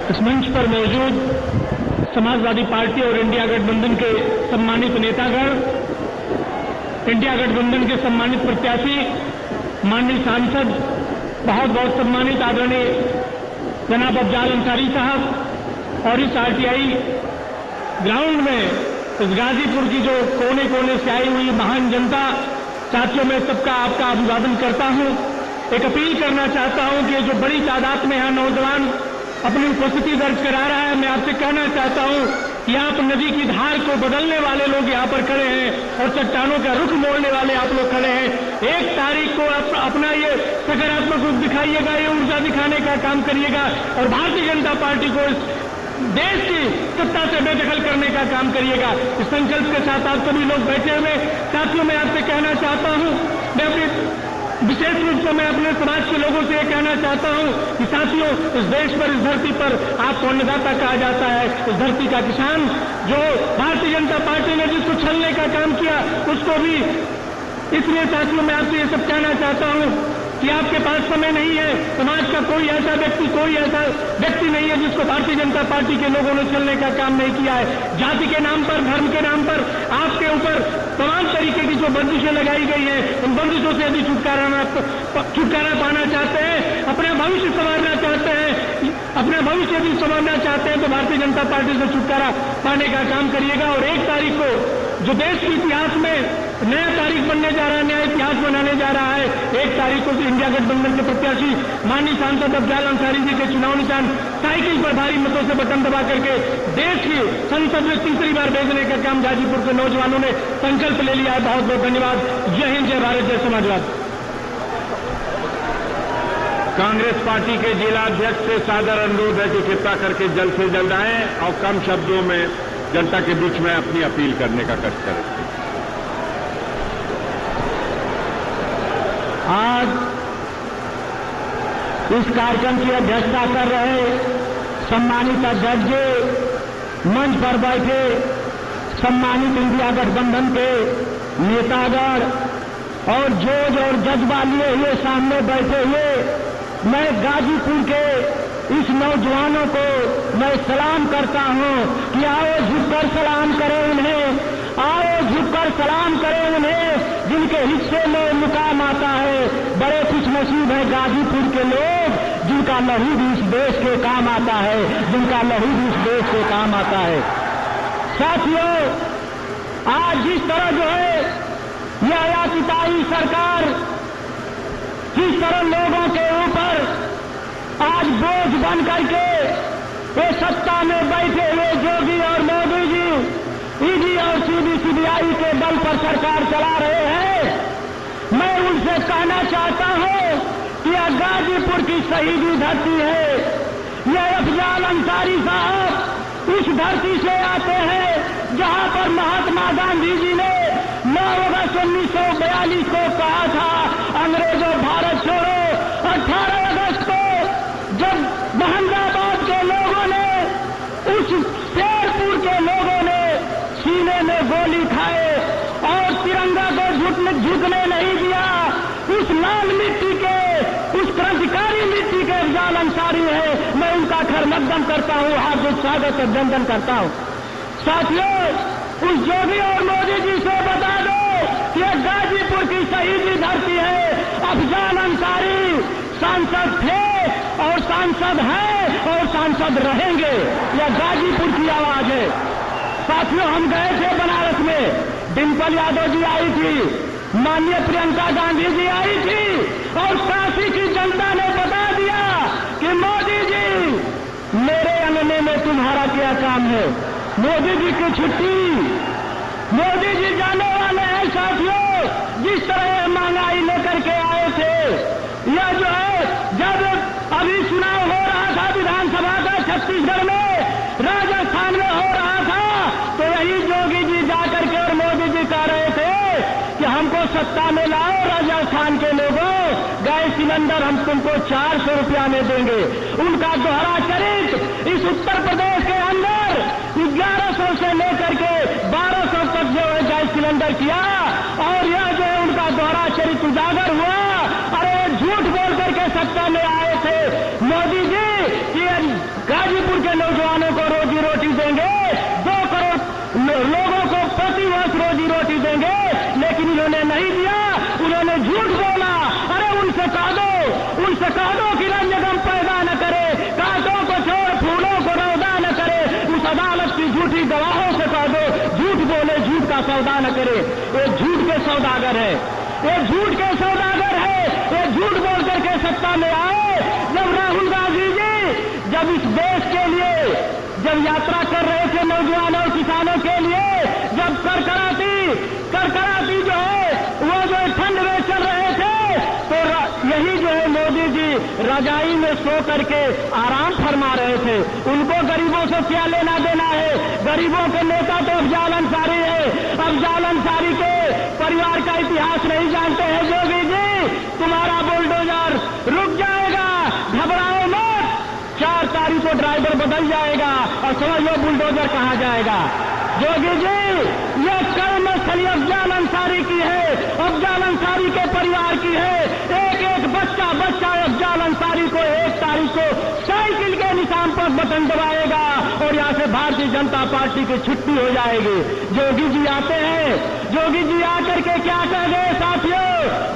इस मंच पर मौजूद समाजवादी पार्टी और इंडिया गठबंधन के सम्मानित नेतागण, इंडिया गठबंधन के सम्मानित प्रत्याशी, माननीय सांसद, बहुत बहुत सम्मानित आदरणीय जनाब अफजाल अंसारी साहब, और इस आरटीआई ग्राउंड में इस गाजीपुर की जो कोने कोने से आई हुई महान जनता, साथियों, मैं सबका आपका अभिवादन करता हूं। एक अपील करना चाहता हूं कि जो बड़ी तादाद में यहां नौजवान अपनी उपस्थिति दर्ज करा रहा है, मैं आपसे कहना चाहता हूं कि आप नदी की धार को बदलने वाले लोग यहां पर खड़े हैं और चट्टानों का रुख मोड़ने वाले आप लोग खड़े हैं। 1 तारीख को अपना ये सकारात्मक रूप दिखाइएगा, ये ऊर्जा दिखाने का काम करिएगा और भारतीय जनता पार्टी को इस देश की सत्ता से बेदखल करने का काम करिएगा। इस संकल्प के साथ आप सभी लोग बैठे हुए साथियों, मैं आपसे कहना चाहता हूं, मैं अपनी विशेष रूप से मैं अपने समाज के लोगों से यह कहना चाहता हूं कि साथियों, इस देश पर, इस धरती पर आपको अन्नदाता कहा जाता है। इस धरती का किसान, जो भारतीय जनता पार्टी ने जिसको छलने का काम किया, उसको भी। इसलिए साथियों, मैं आपसे ये सब कहना चाहता हूं कि आपके पास समय नहीं है। समाज का कोई ऐसा व्यक्ति नहीं है जिसको भारतीय जनता पार्टी के लोगों ने छलने का काम नहीं किया है। जाति के नाम पर, धर्म के नाम पर आपके ऊपर तमाम तरीके की जो बंदिशें लगाई गई हैं, उन बंदिशों से यदि छुटकारा पाना चाहते हैं, अपना भविष्य संवारना चाहते हैं, अपना भविष्य यदि संवारना चाहते हैं, तो भारतीय जनता पार्टी से छुटकारा पाने का काम करिएगा। और 1 तारीख को जो देश के इतिहास में नया तारीख बनने जा रहा है, नया इतिहास बनाने जा रहा है, 1 तारीख को इंडिया गठबंधन के प्रत्याशी माननीय सांसद अफजाल अंसारी जी के चुनाव निशान साइकिल पर भारी मतों से बटन दबा करके देश की संसद में तीसरी बार भेजने का काम गाजीपुर के नौजवानों ने संकल्प ले लिया है। बहुत बहुत धन्यवाद। जय हिंद, जय भारत, जय समाजवाद। कांग्रेस पार्टी के जिला अध्यक्ष से सादर अनुरोध है कि कृपया करके जल्द से जल्द आए और कम शब्दों में जनता के बीच में अपनी अपील करने का कष्ट करें। आज इस कार्यक्रम की अध्यक्षता कर रहे सम्मानित अध्यक्ष जी, मंच पर बैठे सम्मानित इंडिया गठबंधन के नेतागण और जोश और जज्बा लिए हुए सामने बैठे हुए, मैं गाजीपुर के इस नौजवानों को मैं सलाम करता हूं कि आओ झुककर सलाम करें उन्हें, आओ झुककर सलाम करें उन्हें जिनके हिस्से में मुकाम आता है। बड़े खुशनसीब है गाजीपुर के लोग जिनका लहू भी इस देश के काम आता है, जिनका लहू भी इस देश के काम आता है। साथियों, आज जिस तरह जो है यह आयातिताई सरकार जिस तरह लोगों के ऊपर आज बोझ बन करके ये सत्ता में बैठे हुए योगी और मोदी जी ईडी और सीबीआई के बल पर सरकार चला रहे हैं, मैं उनसे कहना चाहता हूं कि यह गाजीपुर की शहीदी धरती है। यह अफजाल अंसारी साहब उस धरती से आते हैं जहां पर महात्मा गांधी जी ने 9 अगस्त 1942 को कहा था, अंग्रेजों भारत छोड़ो। 18 अगस्त को जब मोहम्मदाबाद के लोगों ने, उस शेरपुर के लोगों ने सीने में गोली खाए और तिरंगा को झुकने नहीं दिया, उस लाल मिट्टी के, उस क्रांतिकारी मिट्टी के अफजाल अंसारी है। मैं उनका खैर मकदम करता हूं, हार्दिक स्वागत अभिनंदन करता हूं। साथियों, उस योगी और मोदी जी से बता दो कि यह गाजीपुर की शहीदी धरती है। अफजाल अंसारी सांसद थे और सांसद हैं और सांसद रहेंगे। यह गाजीपुर की आवाज है। साथियों, हम गए थे बनारस में, डिम्पल यादव जी आई थी, माननीय प्रियंका गांधी जी आई थी और काशी की जनता ने बता दिया कि मोदी जी, मेरे अंगने में तुम्हारा क्या काम है। मोदी जी की छुट्टी, मोदी जी जाने वाले हैं। साथियों, जिस तरह महंगाई लेकर के आए थे, यह जो है, जब अभी चुनाव हो रहा था विधानसभा का छत्तीसगढ़ में, राजस्थान में हो रहा था, तो यही योगी जी जाकर के और मोदी जी कह रहे थे कि हमको सत्ता में लाओ, राजस्थान के लोगों, गैस सिलेंडर हम तुमको 400 रुपया में देंगे। उनका दोहरा चरित्र इस उत्तर प्रदेश के अंदर 1100 से लेकर के 1200 तक जो है गैस सिलेंडर किया और यह जो है उनका दोहरा चरित्र उजागर हुआ। अरे झूठ बोल करके सत्ता में आए थे मोदी जी कि गाजीपुर उससे कह दो कि रंजगम पैदा न करे, कांटों को छोड़ फूलों को रौदा न करे। उस अदालत की झूठी गवाहों से कह दो झूठ बोले झूठ का सौदा न करे। ये झूठ के सौदागर है, ये झूठ के सौदागर है, ये झूठ बोल करके सत्ता में आए। जब राहुल गांधी जी जब इस देश के लिए जब यात्रा कर रहे थे नौजवानों किसानों के लिए, जब करकराती जो है वो जो ठंड में चल रहे थे, तो यही जो है मोदी जी रजाई में सो करके आराम फरमा रहे थे। उनको गरीबों से क्या लेना देना है? गरीबों के नेता तो अफजाल अंसारी है। अफजाल अंसारी के परिवार का इतिहास नहीं जानते हैं योगी जी। तुम्हारा बुलडोजर रुक जाएगा, घबराओ मत। 4 तारीख को ड्राइवर बदल जाएगा और समझ लो बुलडोजर कहां जाएगा। योगी जी, ये कर्मस्थली अफजाल अंसारी की है, अफजाल अंसारी के परिवार की है। एक एक बच्चा अफजाल अंसारी को 1 तारीख को साइकिल के निशान पर बटन दबाएगा और यहां से भारतीय जनता पार्टी की छुट्टी हो जाएगी। योगी जी आते हैं, योगी जी आकर के क्या कह गए साथियों?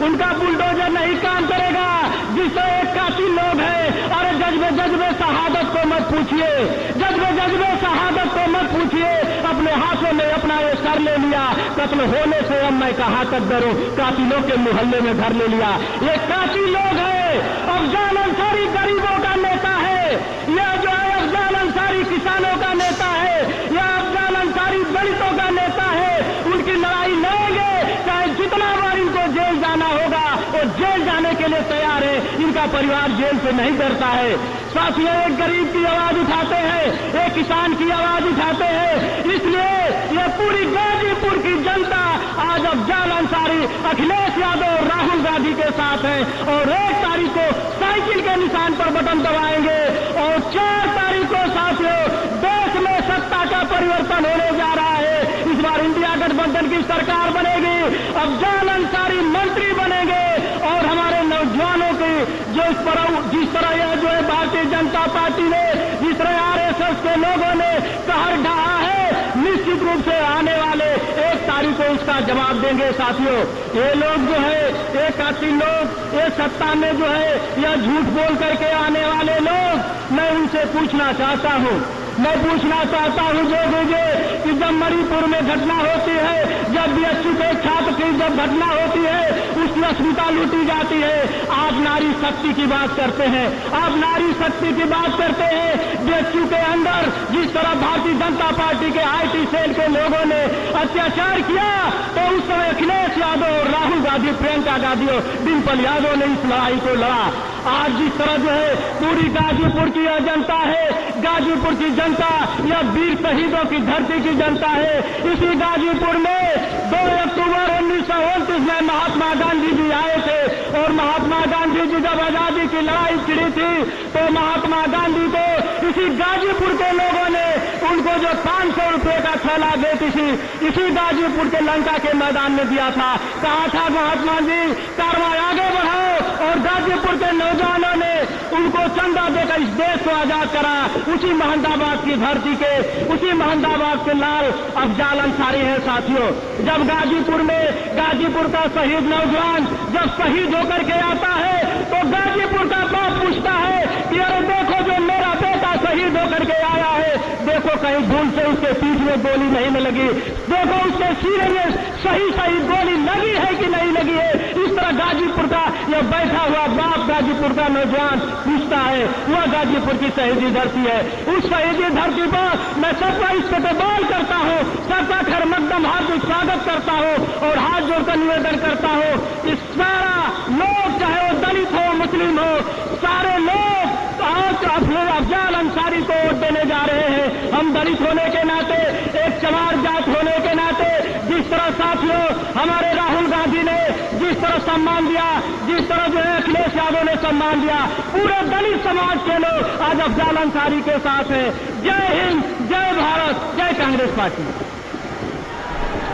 उनका बुलडोजर नहीं काम करेगा। जिससे एक कातिल लोग है, अरे जज्बे शहादत को मत पूछिए, जज्बे शहादत को मत पूछिए। अपने हाथों में अपना ये सर ले लिया, कत्ल होने से अब मैं कहां तक डरूं, कातिलों के मोहल्ले में घर ले लिया। ये कातिल लोग है। अफजाल अंसारी गरीबों का नेता है, यह जो है अफजाल अंसारी किसानों का नेता है, यह अफजाल अंसारी दलितों का नेता है। उनकी लड़ाई लड़ेंगे, चाहे जितना बार इनको जेल जाना होगा और जेल जाने के लिए तैयार है। इनका परिवार जेल से नहीं डरता है। साथियों, एक गरीब की आवाज उठाते हैं, एक किसान की आवाज उठाते हैं। इसलिए यह पूरी गाजीपुर की जनता आज अफजाल अंसारी, अखिलेश यादव और राहुल गांधी के साथ है और 1 तारीख को साइकिल के निशान पर बटन दबाएंगे और 4 तारीख को साथियों देश में सत्ता का परिवर्तन होने जा रहा है। इस बार इंडिया गठबंधन की सरकार बनेगी, अफजाल अंसारी मंत्री बनेंगे और हमारे नौजवानों की जिस तरह यह जो है भारतीय जनता पार्टी ने, जिस तरह आरएसएस के लोगों ने कहर ढहा है, निश्चित रूप से आने वाले 1 तारीख को इसका जवाब देंगे। साथियों, ये लोग जो है, ये कातिल लोग, ये सत्ता में जो है यह झूठ बोल करके आने वाले लोग, मैं उनसे पूछना चाहता हूं योगी जी कि जब मणिपुर में घटना होती है, जब बीएचयू के छात्र की जब घटना होती है, उसकी अस्मिता लूटी जाती है, आप नारी शक्ति की बात करते हैं, आप नारी शक्ति की बात करते हैं। बीएचयू के अंदर जिस तरह भारतीय जनता पार्टी के आईटी सेल के लोगों ने अत्याचार किया, तो उस समय अखिलेश यादव और राहुल गांधी, प्रियंका गांधी और डिम्पल यादव ने इस लड़ाई को लड़ा। आज जिस तरह जो है पूरी गाजीपुर की यह जनता है, गाजीपुर की जनता यह वीर शहीदों की धरती की जनता है। इसी गाजीपुर में 2 अक्टूबर 1929 में महात्मा गांधी जी आए थे और महात्मा गांधी जी जब आजादी की लड़ाई छिड़ी थी, तो महात्मा गांधी को इसी गाजीपुर के लोगों ने उनको जो 500 रुपए का थैला देती थी, इसी गाजीपुर के लंका के मैदान में दिया था। कहा था महात्मा जी, कार्रवाई आगे बढ़ाओ और गाजीपुर के नौजवानों ने उनको चंदा देकर इस देश को आजाद करा। उसी महमदाबाद की धरती के, उसी महमदाबाद के लाल अफजाल अंसारी है। साथियों, जब गाजीपुर का शहीद नौजवान जब शहीद होकर के आता है, तो गाजीपुर का बाप पूछता है कि अरे देखो जो मेरा बेटा शहीद होकर के आया है, देखो कहीं भूल से उसके पीठ में गोली नहीं न लगी, देखो उसके सीने में सही गोली लगी है कि नहीं लगी है। इस तरह गाजीपुर का यह बैठा हुआ बाप, गाजीपुर का नौजवान पूछता है। वह गाजीपुर की शहीदी धरती है। उस शहीदी धरती पर मैं सबका इस्तेमाल करता हूँ, सबका खैर मकदम हार्दिक स्वागत करता हूँ और हाथ जोड़कर निवेदन करता हूँ। इस सारा लोग, चाहे वो दलित हो, मुस्लिम हो, सारे लोग आज अफजाल अंसारी को वोट देने जा रहे हैं। हम दलित होने के नाते, एक चमार जात होने के नाते, जिस तरह साथियों हमारे राहुल गांधी ने जिस तरह सम्मान दिया, जिस तरह जो है अखिलेश यादव ने सम्मान दिया, पूरे दलित समाज के लोग आज अफजाल अंसारी के साथ हैं। जय हिंद, जय भारत, जय कांग्रेस पार्टी।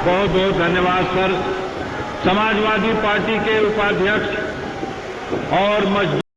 बहुत बहुत धन्यवाद सर। समाजवादी पार्टी के उपाध्यक्ष और